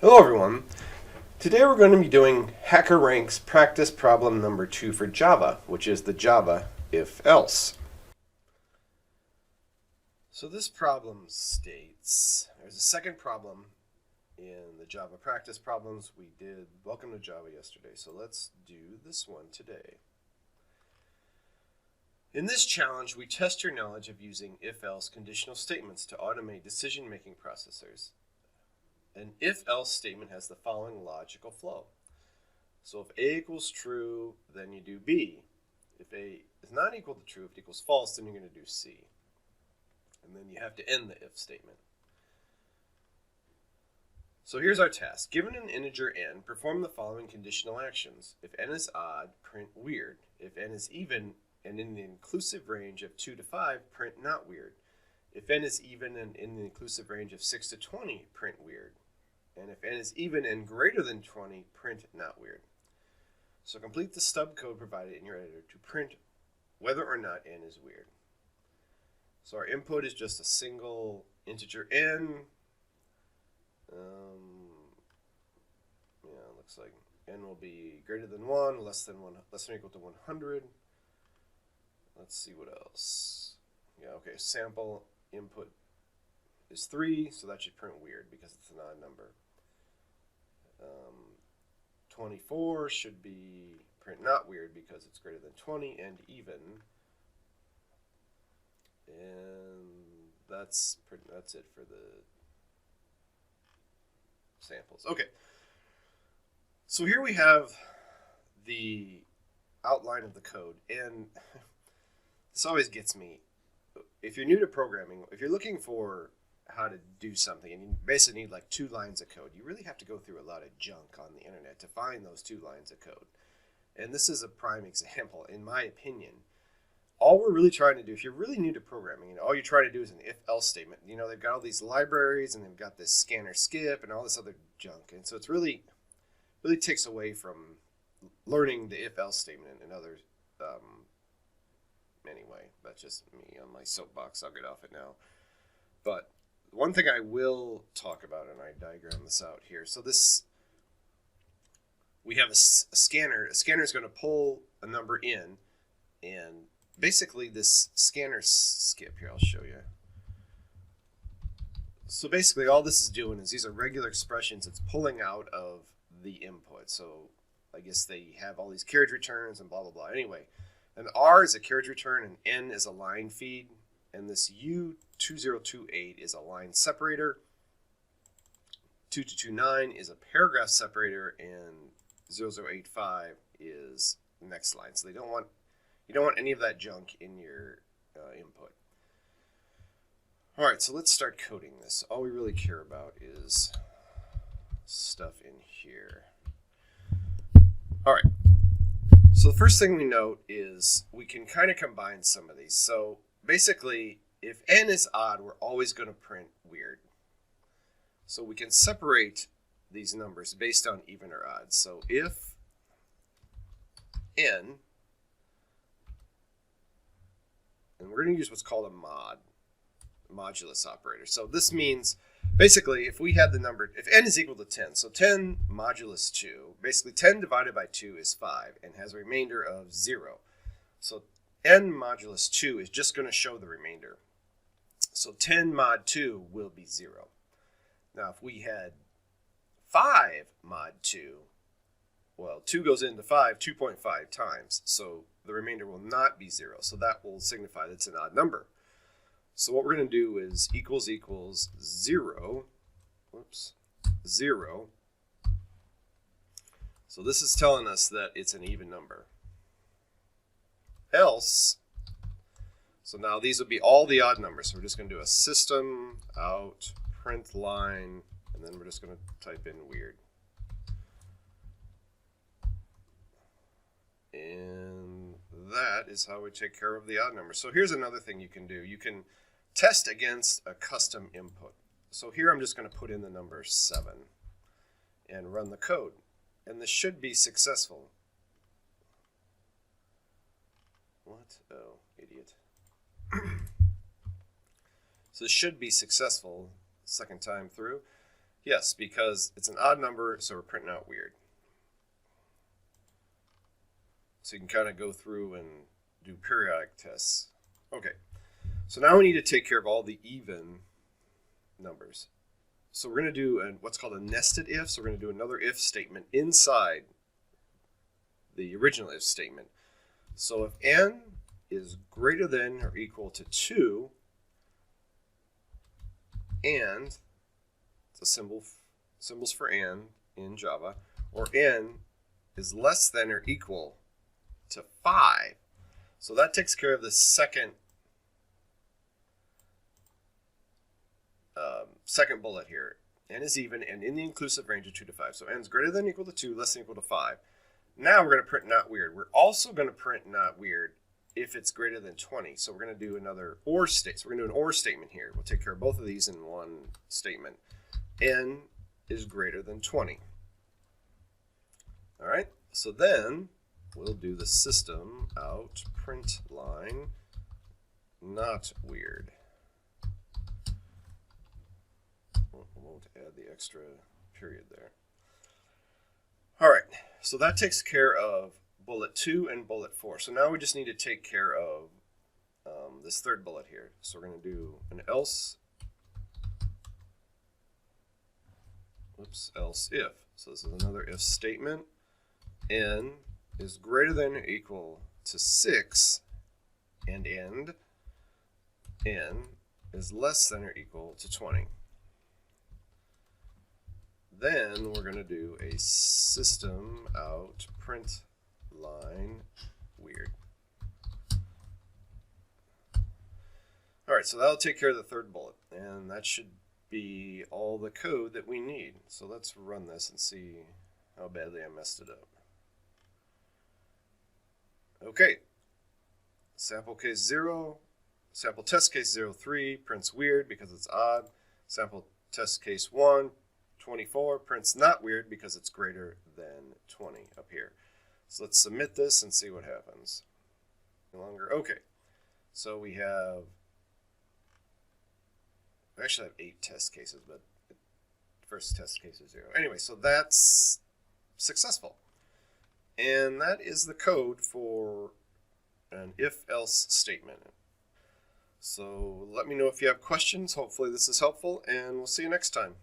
Hello everyone. Today we're going to be doing HackerRank's practice problem number 2 for Java, which is the Java If-Else. So this problem states, there's a second problem in the Java practice problems. We did Welcome to Java yesterday, so let's do this one today. In this challenge, we test your knowledge of using if-else conditional statements to automate decision-making processors. An if-else statement has the following logical flow. So if A equals true, then you do B. If A is not equal to true, if it equals false, then you're going to do C. And then you have to end the if statement. So here's our task. Given an integer n, perform the following conditional actions. If n is odd, print weird. If n is even and in the inclusive range of 2 to 5, print not weird. If n is even and in the inclusive range of 6 to 20, print weird. And if n is even and greater than 20, print not weird. So complete the stub code provided in your editor to print whether or not n is weird. So our input is just a single integer n. It looks like n will be greater than 1, less than or equal to 100. Let's see what else. Yeah, okay, sample input is 3, so that should print weird because it's an odd number. 24 should be print not weird because it's greater than 20 and even. And that's it for the samples. Okay, so here we have the outline of the code, and this always gets me. If you're new to programming, if you're looking for how to do something and you basically need like 2 lines of code, you really have to go through a lot of junk on the internet to find those 2 lines of code. And this is a prime example, in my opinion. All we're really trying to do, if you're really new to programming, all you're trying to do is an if-else statement. They've got all these libraries and they've got this scanner skip and all this other junk. And so it's really takes away from learning the if-else statement and other. Anyway, that's just me on my soapbox. I'll get off it now. But one thing I will talk about, and I diagram this out here. So we have a scanner. A scanner is going to pull a number in, and basically this scanner skip here, I'll show you. So basically all this is doing is these are regular expressions it's pulling out of the input. So I guess they have all these carriage returns and blah, blah, blah. Anyway, an R is a carriage return, and N is a line feed, and this U2028 is a line separator. 2229 is a paragraph separator, and 0085 is the next line. So you don't want any of that junk in your input. All right, so let's start coding this. All we really care about is stuff in here. All right. So the first thing we note is we can kind of combine some of these. So basically, if n is odd, we're always going to print weird. So we can separate these numbers based on even or odd. So if n, and we're going to use what's called a modulus operator. So this means basically if we had the number, if n is equal to 10, so 10 modulus 2, basically 10 divided by 2 is 5 and has a remainder of 0. So n modulus 2 is just going to show the remainder. So 10 mod 2 will be 0. Now if we had 5 mod 2, well, 2 goes into 5 2.5 times, so the remainder will not be 0. So that will signify that it's an odd number. So what we're going to do is equals 0. Whoops, 0. So this is telling us that it's an even number. Else, so now these would be all the odd numbers. So we're just going to do a system out print line, and then we're just going to type in weird. And that is how we take care of the odd numbers. So here's another thing you can do. You can test against a custom input. So here I'm just going to put in the number 7 and run the code. And this should be successful. What? Oh, idiot. So this should be successful second time through. Yes, because it's an odd number, so we're printing out weird. So you can kind of go through and do periodic tests. Okay, so now we need to take care of all the even numbers. So we're going to do what's called a nested if. So we're going to do another if statement inside the original if statement. So if n is greater than or equal to 2, and it's a symbols for and in Java, or n is less than or equal to 5. So that takes care of the second bullet here. N is even and in the inclusive range of 2 to 5. So n is greater than or equal to 2, less than or equal to 5. Now we're going to print not weird. We're also going to print not weird if it's greater than 20. So we're going to do another or state. So we're going to do an or statement here. We'll take care of both of these in one statement. N is greater than 20. All right. So then we'll do the system out print line not weird. Won't add the extra period there. All right. So that takes care of bullet 2 and bullet 4. So now we just need to take care of this third bullet here. So we're going to do an else if. So this is another if statement. N is greater than or equal to 6 and end. N is less than or equal to 20. Then we're going to do a system out print line weird. All right, so that'll take care of the third bullet, and that should be all the code that we need. So let's run this and see how badly I messed it up. Okay, sample case 0, sample test case 03 prints weird because it's odd. Sample test case 1, 24 prints not weird because it's greater than 20 up here. So let's submit this and see what happens. No longer. Okay, so we actually have 8 test cases, but the first test case is 0. Anyway, so that's successful. And that is the code for an if-else statement. So let me know if you have questions. Hopefully this is helpful, and we'll see you next time.